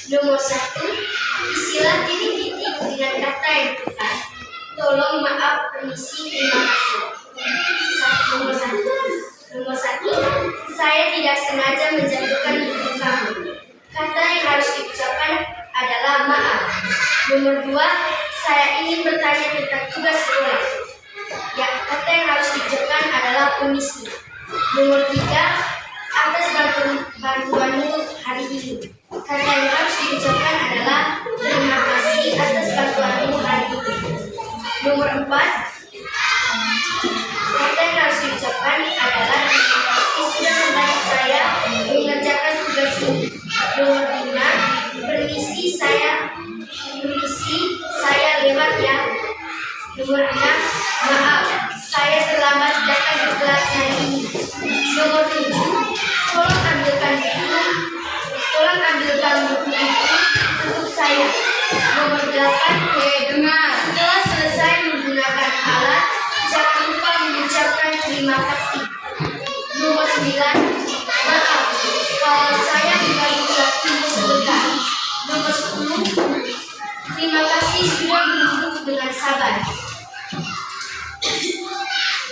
Nomor 1, istilah titik-titik dengan kata yang tepat. Tolong, maaf, permisi, terima kasih. Nomor satu, saya tidak sengaja menjatuhkan ibu kamu. Kata yang harus diucapkan adalah maaf. Nomor dua, saya ingin bertanya tentang tugas sekolah. Ya, kata yang harus diucapkan adalah permisi. Nomor tiga, atas bantuanmu hari ini. Kata yang harus diucapkan adalah terima kasih atas bantuanmu hari ini. Nomor empat, kata yang harus diucapkan adalah terima kasih sudah membantu saya mengerjakan tugas ini. Nomor lima, permisi saya lewat ya. Nomor enam, maaf saya terlambat datang ke kelas hari ini. Nomor tujuh, tolong ambilkan buku itu untuk saya. Nomor delapan, dengar. setelah selesai menggunakan alat, jangan lupa mengucapkan terima kasih. Nomor 9, maaf kalau saya mengganggu waktumu sebentar. Nomor 10, terima kasih sudah menunggu dengan sabar.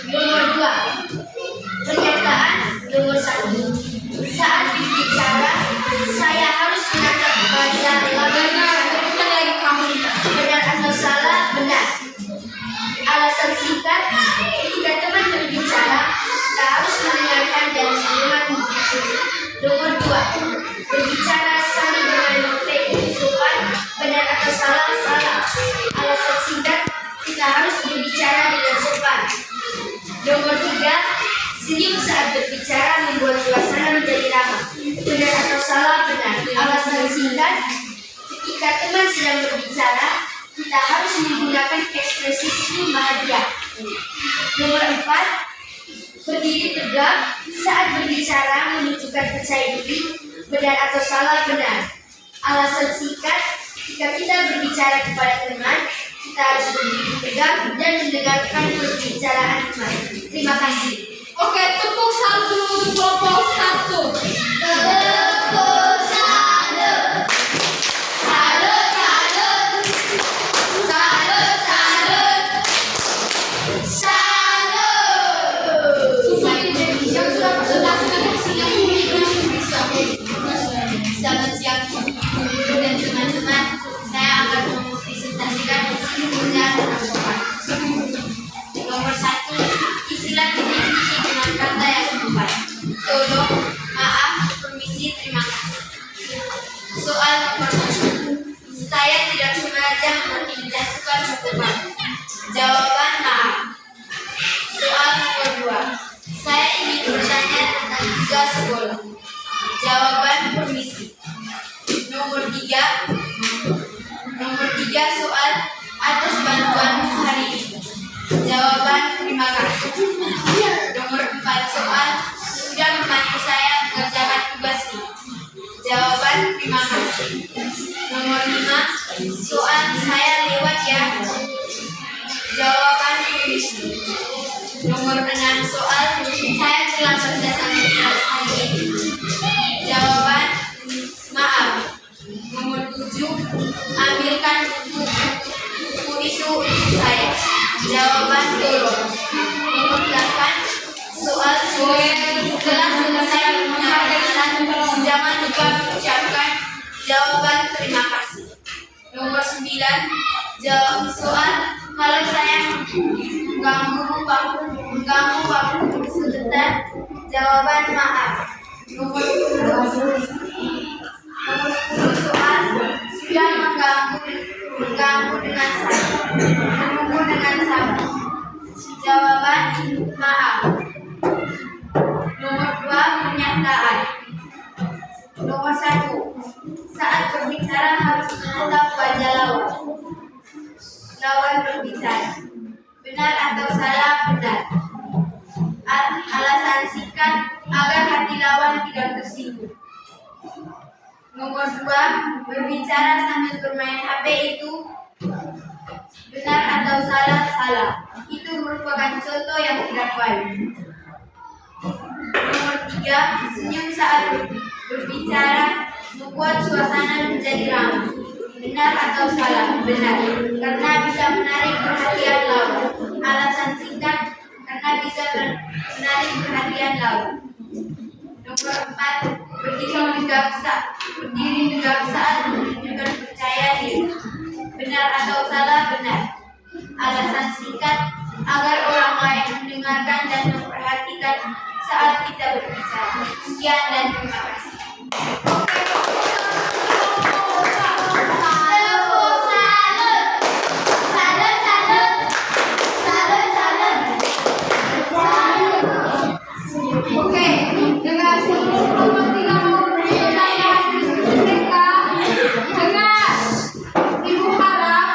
Nomor 2, pernyataan. Nomor 1, saat berbicara saya harus menatap wajah benar atau salah. Benar. Alasan singkat, ketika teman berbicara kita harus mendengarkan dan memahami. Nomor 2, berbicara sambil bermain HP itu sopan. Benar atau salah? Salah. Alasan singkat, kita harus berbicara dengan sopan. Nomor 3, senyum saat berbicara membuat suasana menjadi ramah. Benar atau salah? Benar. Alasan singkat, ketika teman sedang berbicara kita harus menggunakan ekspresi senyum bahagia. Nomor 4, berdiri tegak saat berbicara menunjukkan percaya diri. Benar atau salah? Benar. Alasan singkat, jika kita berbicara kepada teman kita harus berdiri tegak dan mendengarkan perbicaraan teman. Terima kasih. Oke, tepuk satu untuk kelompok 1. Tepuk salut. Salut, salut. Salut, salut. Salut. Yang sudah presentasikan hasilnya Selamat siang guru dan teman-teman. Saya akan mempresentasikan penggunaan tentang sopan. Nomor 1, istilah definisi dengan kata yang sopan. Tolong, maaf, permisi, terima kasih. Soal nomor 1, saya tidak sengaja menjatuhkan hukuman. Jawaban maaf. Soal nomor 2, saya ingin bertanya tentang tugas sekolah. Jawaban permisi. Nomor 3 soal atas bantuanmu hari ini. Jawaban terima kasih. Nomor 4 soal sudah membantu saya mengerjakan tugas ini. Jawaban terima kasih. Nomor 5 soal saya lewat ya. Jawaban permisi. Nomor 6 soal saya terlambat datang ke kelas hari ini. Jawaban maaf. Nomor 7, ambilkan buku itu untuk saya. Jawaban tolong. Nomor 8, soal setelah selesai menggunakan alat jangan lupa mengucapkan jawaban terima kasih. Nomor 9, jawab soal kalau saya mengganggu waktu sebentar. Jawaban maaf. Nomor 10 soal sudah mengganggu dengan sabar. Menunggu dengan sabar. Jawaban maaf. Nomor 2, pernyataan. Nomor 1, saat berbicara harus menatap wajah lawan. Lawan berbicara. Benar atau salah? Benar. Alasan singkat agar hati lawan tidak tersinggung. Nomor 2, berbicara sambil bermain HP itu benar atau salah? Salah. Itu merupakan contoh yang tidak baik. Nomor 3, senyum saat berbicara membuat suasana menjadi ramai. Benar atau salah? Benar. Karena bisa menarik perhatian lawan. Alasan singkat, karena bisa laut. Nomor 4, berdiri tegak saat menunjukkan percaya diri. Benar atau salah? Benar. Alasan singkat agar orang lain mendengarkan dan memperhatikan saat kita berbicara. Sekian dan terima kasih. Oke, dengan seluruh nomor 3 mau berbicara hasil diskusi mereka. Dengar, Ibu harap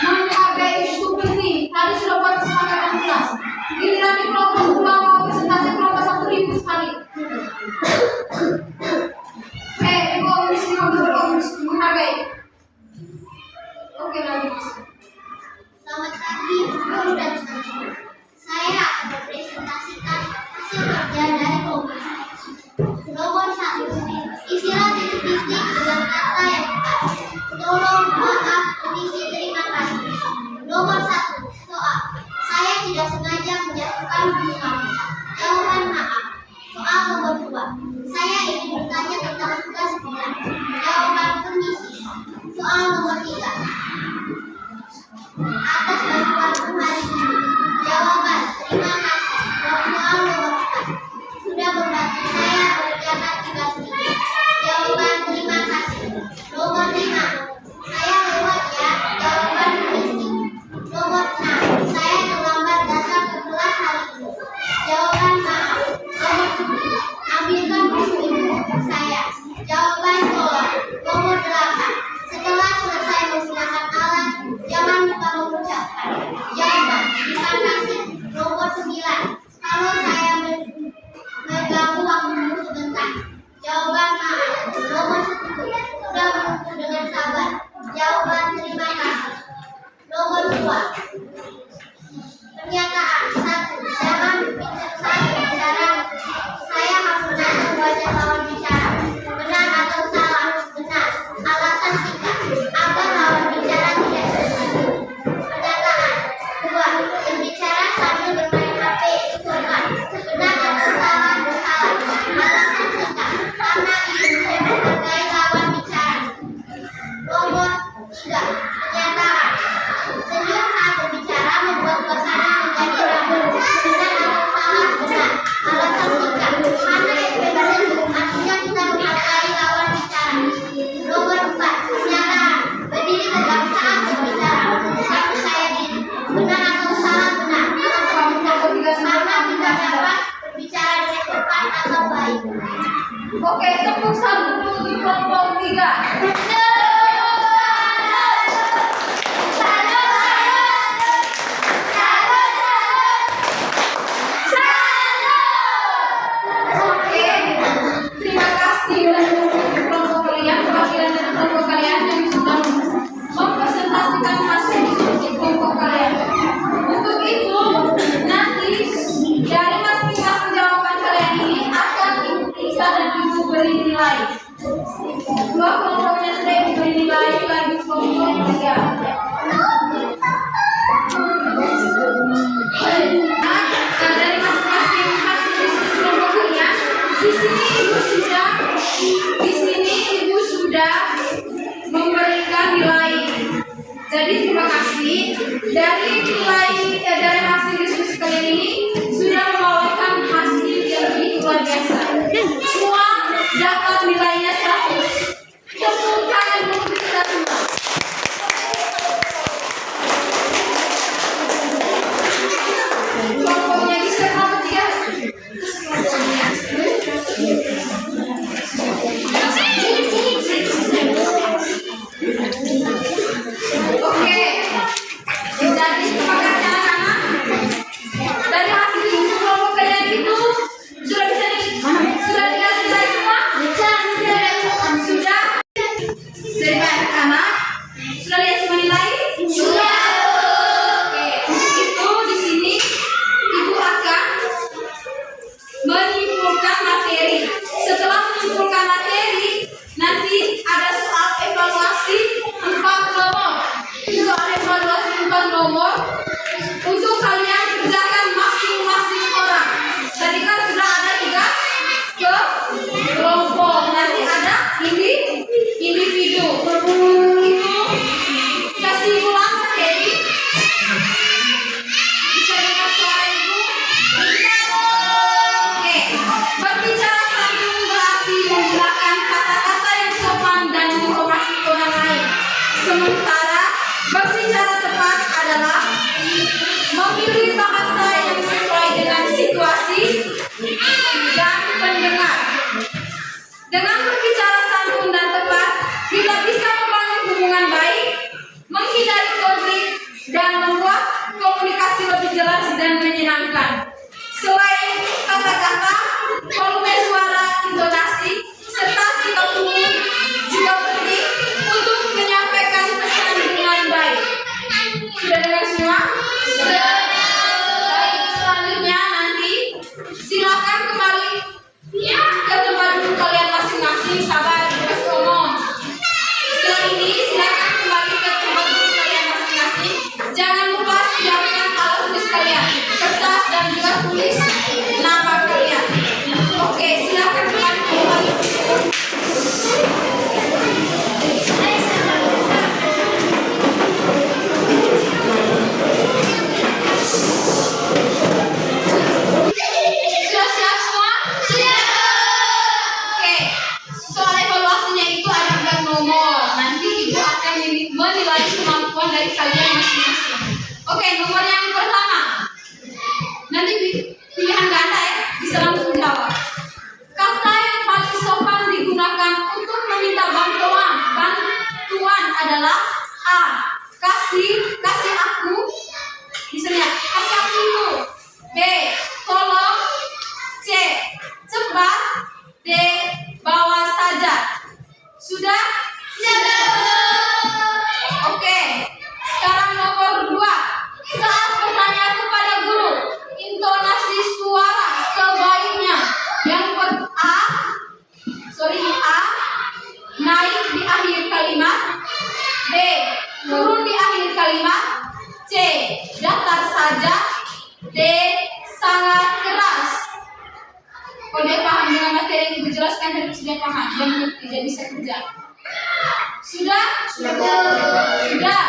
menghargai isu penting. Tadi sudah buat kesepakatan kelas. Giliran di kelompok 2 mau presentasi kelompok 1.000 sekali. Ibu mesti menghargai. Oke, lanjut. Selamat pagi, guru dan teman-teman. Saya akan mempresentasikan hasil kerja dari kelompok 1. Nomor 1, isilah titik-titik dengan kata yang tepat. Tolong, maaf, isi terima kasih. Nomor 1, soal. Saya tidak sengaja menjatuhkan buku kamu. Jawaban maaf. Soal nomor 2, saya ingin bertanya tentang tugas sekolah. Jawaban permisi. Soal nomor 3, atas bantuanmu hari ini. Jawaban terima kasih. Soal nomor 4, sudah membantu saya mengerjakan tugas ini. Jawaban terima kasih. Nomor 5, saya lewat ya. Jawaban permisi. Nomor 6, saya terlambat datang ke kelas hari ini. Jawaban maaf. Nomor 7, ambilkan buku ibu untuk saya. Jawaban tolong. Nomor 8, setelah selesai menggunakan alat, jangan lupa mengucapkan. Jawaban terima kasih. Nomor 9, kalau saya mengganggu waktumu sebentar. Jawaban maaf. Nomor 10, sudah menunggu dengan sabar. Jawaban terima kasih. Nomor 2, pernyataan 1, jangan bicara. Saya harus membaca lawan bicara. Benar atau salah? Benar. Alasan singkat agar lawan bicara tidak tersinggung. Pernyataan 2, berbicara sambil bermain HP itu benar. Benar atau salah? Salah. Alasan singkat karena itu menghargai lawan bicara. Nomor 3, pernyataan senyum saat berbicara membuat suasana menjadi ramai. Benar atau salah? Benar. Alasan singkat karena ekspresi senyum artinya kita menghargai lawan bicara. Nomor 4, pernyataan berdiri tegak saat berbicara membuka percaya diri. Benar atau salah? Benar. Alasan singkat karena kita dapat berbicara dengan cepat atau baik. Oke, tepuk tangan dulu untuk kelompok 3. Oke, terima kasih untuk kelompok kalian, perwakilan dari kelompok kalian yang sudah mempresentasikan hasil diskusi kelompok kalian. Untuk itu, nanti dari masing-masing jawaban kalian ini akan ibu periksa dan ibu beri nilai. Dua kelompoknya sudah ibu beri nilai, lagi kelompok 3. Dari masing-masing hasil diskusi kelompok kalian, di sini ibu sudah memberikan nilai. Jadi terima kasih dari nilai dari hasil diskusi kalian ini sudah membawakan hasil yang begitu luar biasa. Semua dapat nilainya 100. Tepuk tangan untuk kita semua. Kelompoknya bisa kelompok 3. Oke, jadi terima kasih. berbicara tepat adalah memilih bahasa yang sesuai dengan situasi dan pendengar. Dengan berbicara santun dan tepat, kita bisa membangun hubungan baik, menghindari konflik, dan membuat komunikasi lebih jelas dan menyenangkan. Selain kata-kata, volume suara, intonasi, serta sikap tubuh juga penting untuk menyampaikan pesan dengan baik. Sudah dengar semua? Sudah. Baik, selanjutnya nanti silakan kembali ke tempat duduk kalian masing-masing. Sabar, bebas ngomong. Setelah ini silakan kembali ke tempat duduk kalian masing-masing. Jangan lupa siapkan alat tulis kalian, kertas dan juga tulis nama kalian. Oke, silakan kembali ke tempat duduk. Sudah siap semua? Sudah. Oke, soal evaluasinya itu ada 4 nomor. Nanti ibu akan menilai kemampuan dari kalian masing-masing. Oke, nomor yang pertama. Nanti pilihan ganda ya, bisa langsung jawab. Kata yang paling sopan digunakan untuk meminta bantuan adalah A. Kasih aku. Misalnya, kasih aku itu. B. Tolong. C. Cepat. D. Bawa saja. Sudah? Sudah. Oke. Sekarang nomor 2. Saat bertanya kepada guru, intonasi suara sebaiknya A. Naik di akhir kalimat. B. Turun di akhir kalimat. C. Datar saja. D. Sangat keras. Kalau dia paham dengan materi yang ibu jelaskan dan sudah paham dan mengerti, dia bisa kerja. Sudah? Sudah.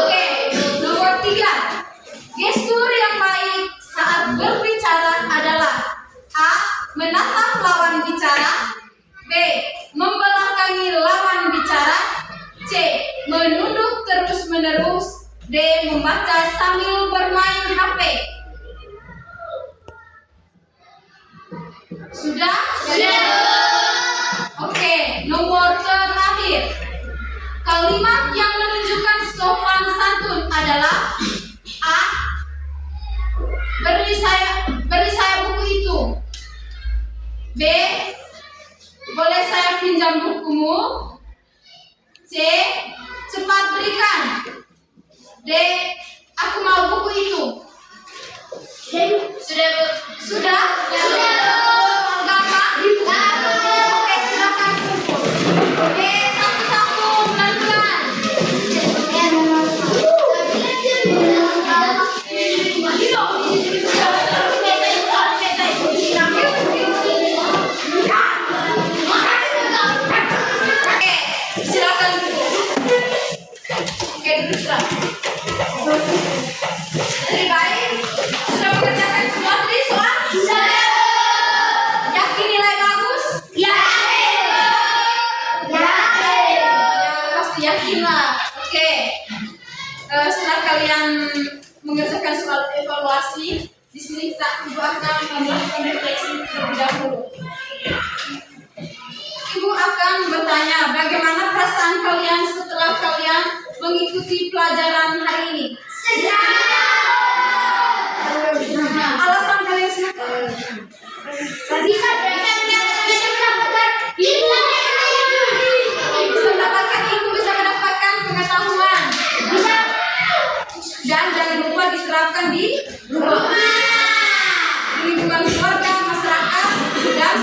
Oke. Nomor 3. Gestur yang baik saat berbicara adalah A. Menatap lawan bicara. B. Membelakangi lawan bicara. C. Menunduk terus-menerus. D. Membaca sambil bermain HP. Sudah? Sudah. Oke, nomor terakhir. Kalimat yang menunjukkan sopan santun adalah A. Beri saya buku itu. B. Boleh saya pinjam bukumu? C. Cepat berikan. D. Aku mau buku itu. Sudah, Bu? Sudah? Sudah. Gampang? Oke, silakan kumpul. Oke, satu-satu, pelan-pelan. Oke, silakan. Oke, duduk. Lebih baik. Sudah mengerjakan semua tadi soal? Sudah. Yakin nilai bagus? Yakin. Yakin. Ya, pasti yakin lah. Oke. Setelah kalian mengerjakan soal evaluasi, di sini ibu akan melakukan refleksi terlebih dahulu. Ibu akan bertanya, bagaimana perasaan kalian setelah kalian mengikuti pelajaran hari ini? Alasan kalian senang? Bisa mendapatkan ilmu, bisa mendapatkan pengetahuan. Dan jangan lupa diterapkan di rumah, di lingkungan keluarga, masyarakat, dan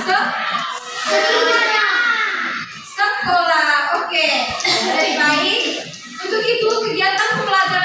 sekolah. Oke, lebih baik. Untuk itu kegiatan pembelajaran